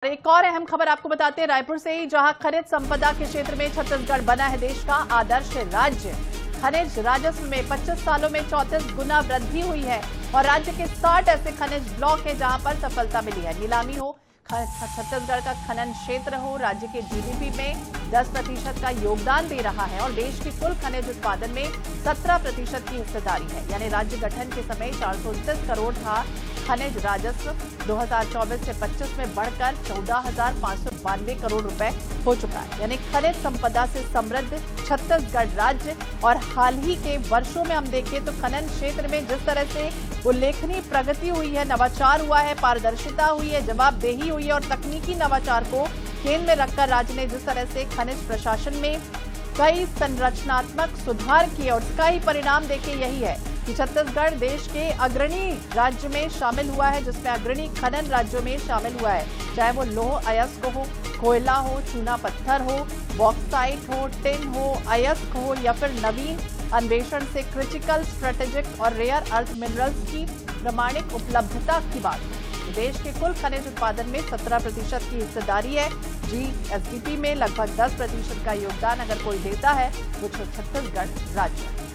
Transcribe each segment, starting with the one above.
एक और अहम खबर आपको बताते हैं रायपुर से ही, जहां खनिज संपदा के क्षेत्र में छत्तीसगढ़ बना है देश का आदर्श राज्य। खनिज राजस्व में 25 सालों में 34 गुना वृद्धि हुई है और राज्य के 60 ऐसे खनिज ब्लॉक है जहां पर सफलता मिली है। नीलामी हो, छत्तीसगढ़ का खनन क्षेत्र हो, राज्य के जीडीपी में 10% का योगदान दे रहा है और देश के कुल खनिज उत्पादन में 17% की हिस्सेदारी है। यानी राज्य गठन के समय 429 करोड़ था खनिज राजस्व, 2024 से 25 में बढ़कर 14,592 करोड़ रुपए हो चुका है। यानी खनिज संपदा से समृद्ध छत्तीसगढ़ राज्य। और हाल ही के वर्षों में हम देखें तो खनन क्षेत्र में जिस तरह से उल्लेखनीय प्रगति हुई है, नवाचार हुआ है, पारदर्शिता हुई है, जवाबदेही हुई है और तकनीकी नवाचार को केंद्र में रखकर राज्य ने जिस तरह से खनिज प्रशासन में कई संरचनात्मक सुधार किए और इसका ही परिणाम देखिए यही है कि छत्तीसगढ़ देश के अग्रणी राज्य में शामिल हुआ है, जिसमें अग्रणी खनन राज्यों में शामिल हुआ है। चाहे वो लौह अयस्क हो, कोयला हो, चूना पत्थर हो, बॉक्साइट हो, टिन हो, अयस्क हो या फिर नवीन अन्वेषण से क्रिटिकल, स्ट्रेटेजिक और रेयर अर्थ मिनरल्स की प्रमाणिक उपलब्धता की बात है। देश के कुल खनिज उत्पादन में 17% की हिस्सेदारी है। जीएसडीपी में लगभग 10% का योगदान अगर कोई देता है वो छत्तीसगढ़ राज्य है।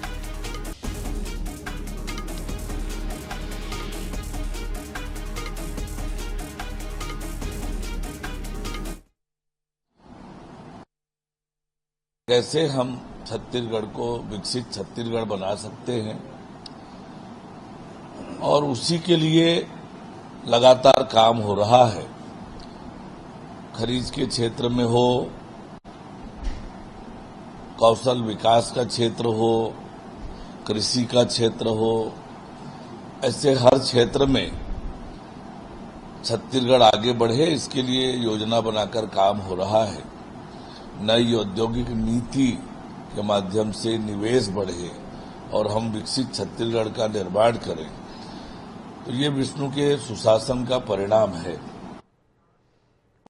कैसे हम छत्तीसगढ़ को विकसित छत्तीसगढ़ बना सकते हैं और उसी के लिए लगातार काम हो रहा है। खनिज के क्षेत्र में हो, कौशल विकास का क्षेत्र हो, कृषि का क्षेत्र हो, ऐसे हर क्षेत्र में छत्तीसगढ़ आगे बढ़े इसके लिए योजना बनाकर काम हो रहा है। नई औद्योगिक नीति के माध्यम से निवेश बढ़े और हम विकसित छत्तीसगढ़ का निर्माण करें, तो ये विष्णु के सुशासन का परिणाम है।